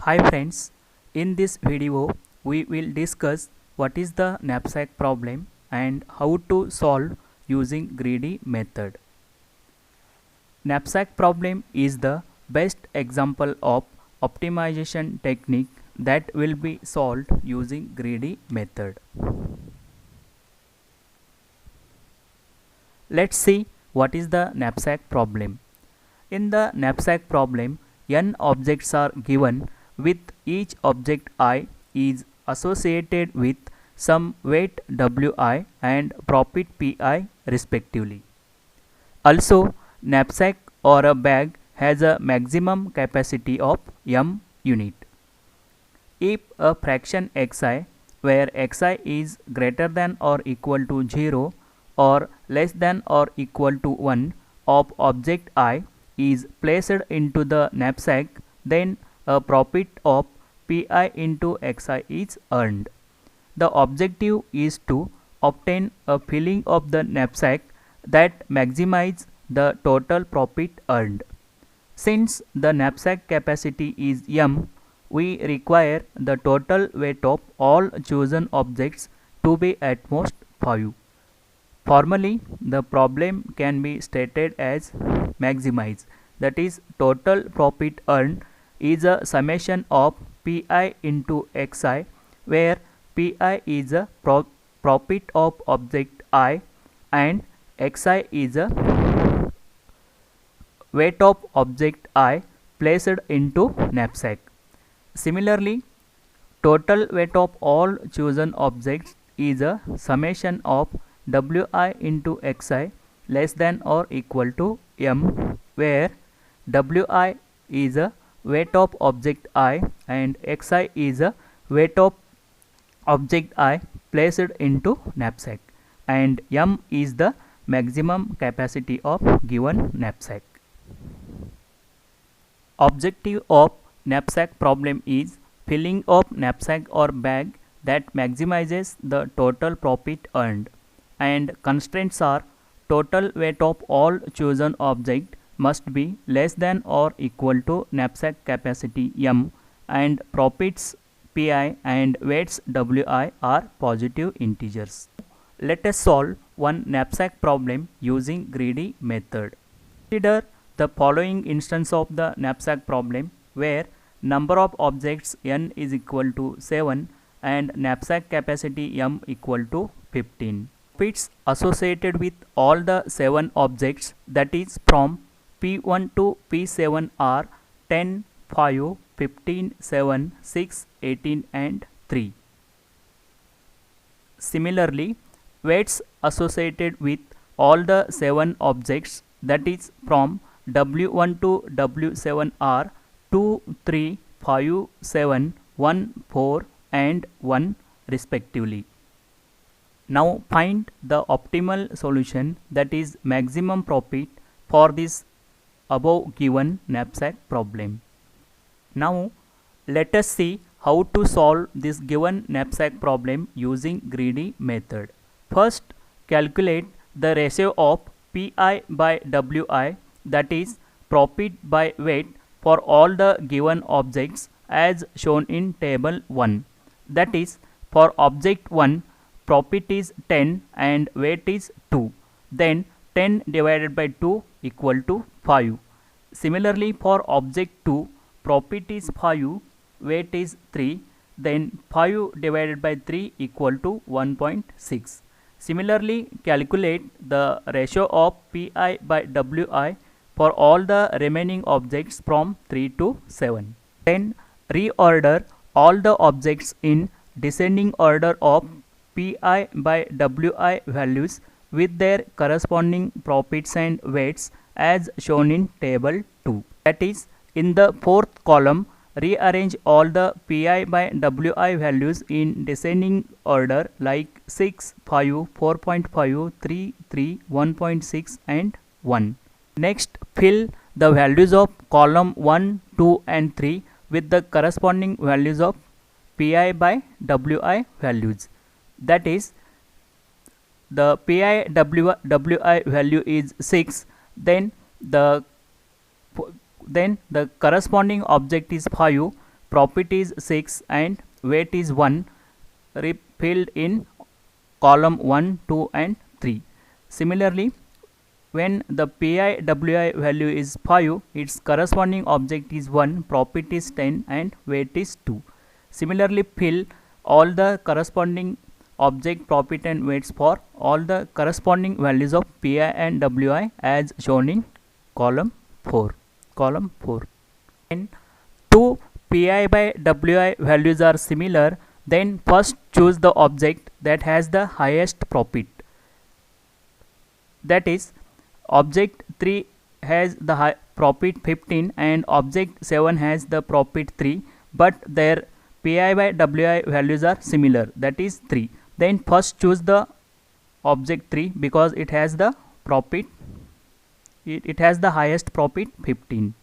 Hi friends, in this video we will discuss what is the knapsack problem and how to solve using greedy method. Knapsack problem is the best example of optimization technique that will be solved using greedy method. Let's see what is the knapsack problem. In the knapsack problem, n objects are given with each object I is associated with some weight Wi and profit Pi respectively. Also, knapsack or a bag has a maximum capacity of m unit. If a fraction xi where xi is greater than or equal to 0 or less than or equal to 1 of object I is placed into the knapsack, then a profit of Pi into Xi is earned. The objective is to obtain a filling of the knapsack that maximizes the total profit earned. Since the knapsack capacity is m, we require the total weight of all chosen objects to be at most 5. Formally, the problem can be stated as maximize, that is total profit earned is a summation of Pi into Xi, where Pi is a profit of object I and Xi is a weight of object I placed into knapsack. Similarly, total weight of all chosen objects is a summation of Wi into Xi less than or equal to m, where Wi is a weight of object I and Xi is a weight of object I placed into knapsack, and m is the maximum capacity of given knapsack. Objective of knapsack problem is filling of knapsack or bag that maximizes the total profit earned, and constraints are total weight of all chosen object must be less than or equal to knapsack capacity m, and profits Pi and weights Wi are positive integers. Let us solve one knapsack problem using greedy method. Consider the following instance of the knapsack problem where number of objects n is equal to 7 and knapsack capacity m equal to 15. Profits associated with all the 7 objects, that is from P1 to P7 are 10, 5, 15, 7, 6, 18 and 3. Similarly, weights associated with all the 7 objects, that is from W1 to W7 are 2, 3, 5, 7, 1, 4 and 1 respectively. Now find the optimal solution, that is maximum profit for this above given knapsack problem. Now let us see how to solve this given knapsack problem using greedy method. First, calculate the ratio of Pi by Wi, that is profit by weight, for all the given objects as shown in table 1. That is, for object 1 profit is 10 and weight is 2. Then 10 divided by 2 equal to 5. Similarly, for object 2 profit is 5, weight is 3. Then 5 divided by 3 equal to 1.6. Similarly, calculate the ratio of Pi by Wi for all the remaining objects from 3 to 7. Then reorder all the objects in descending order of Pi by Wi values with their corresponding profits and weights as shown in table 2. That is, in the fourth column, rearrange all the Pi by Wi values in descending order like 6, 5, 4.5, 3, 3, 1.6 and 1. Next, fill the values of column 1, 2 and 3 with the corresponding values of Pi by Wi values. That is, the Pi Wi value is 6, then the corresponding object is 5, profit is 6 and weight is 1 filled in column 1, 2 and 3. Similarly, when the PI/WI value is 5, its corresponding object is 1, profit is 10 and weight is 2. Similarly, fill all the corresponding object, profit and weights for all the corresponding values of PI and WI as shown in column 4. When two PI by WI values are similar, then first choose the object that has the highest profit. That is, object 3 has the profit 15 and object 7 has the profit 3, but their PI by WI values are similar, that is 3. Then first choose the object 3 because it has the profit, it has the highest profit 15.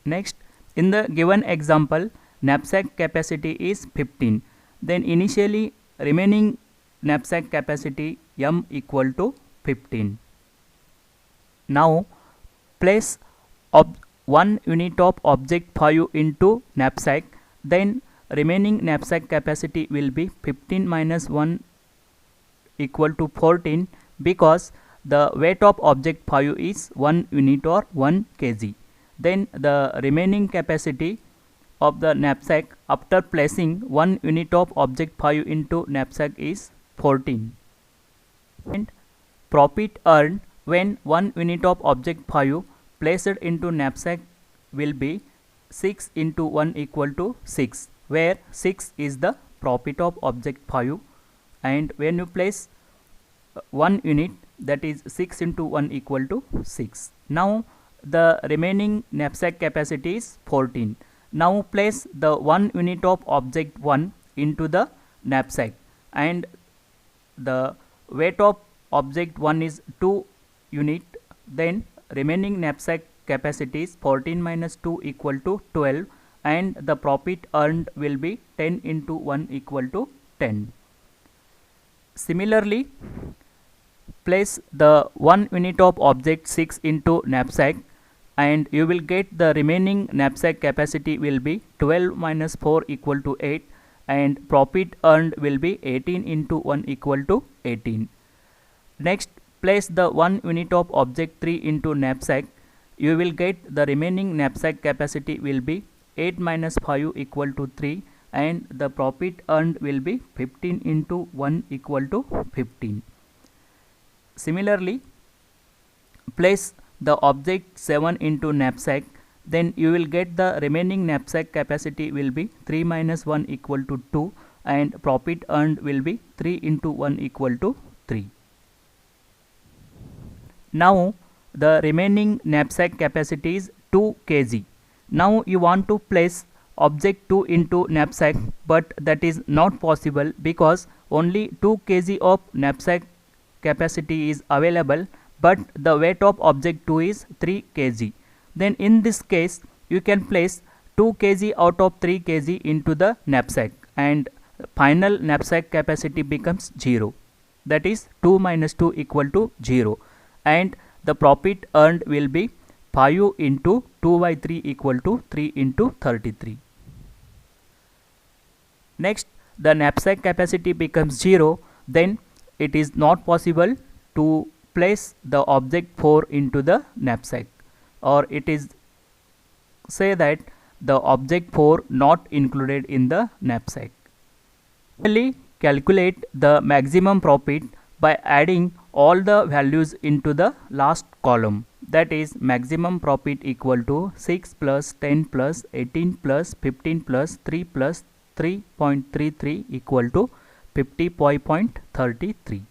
Next, in the given example, knapsack capacity is 15. Then initially remaining knapsack capacity M equal to 15. Now place 1 unit of object 5 into knapsack, then remaining knapsack capacity will be 15 minus 1 equal to 14 because the weight of object 5 is 1 unit or 1 kg. Then the remaining capacity of the knapsack after placing 1 unit of object 5 into knapsack is 14. And profit earned when 1 unit of object 5 placed into knapsack will be 6 into 1 equal to 6, where 6 is the profit of object 5, and when you place 1 unit, that is 6 into 1 equal to 6. Now the remaining knapsack capacity is 14. Now place the 1 unit of object 1 into the knapsack, and the weight of object 1 is 2 unit, then remaining knapsack capacity is 14 minus 2 equal to 12, and the profit earned will be 10 into 1 equal to 10. Similarly, place the 1 unit of object 6 into knapsack, and you will get the remaining knapsack capacity will be 12 minus 4 equal to 8, and profit earned will be 18 into 1 equal to 18. Next, place the 1 unit of object 3 into knapsack. You will get the remaining knapsack capacity will be 8 minus 5 equal to 3, and the profit earned will be 15 into 1 equal to 15. Similarly, place the object 7 into knapsack, then you will get the remaining knapsack capacity will be 3 minus 1 equal to 2, and profit earned will be 3 into 1 equal to 3. Now the remaining knapsack capacity is 2 kg. Now you want to place object 2 into knapsack, but that is not possible because only 2 kg of knapsack capacity is available, but the weight of object 2 is 3 kg. Then in this case you can place 2 kg out of 3 kg into the knapsack, and final knapsack capacity becomes 0, that is 2 minus 2 equal to 0, and the profit earned will be 5 into 2 by 3 equal to 3 into 33. Next, the knapsack capacity becomes 0, then it is not possible to place the object 4 into the knapsack, or it is say that the object 4 not included in the knapsack. Finally, calculate the maximum profit by adding all the values into the last column, that is maximum profit equal to 6 plus 10 plus 18 plus 15 plus 3 plus 3.33 equal to 50.33.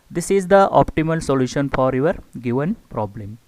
This is the optimal solution for your given problem.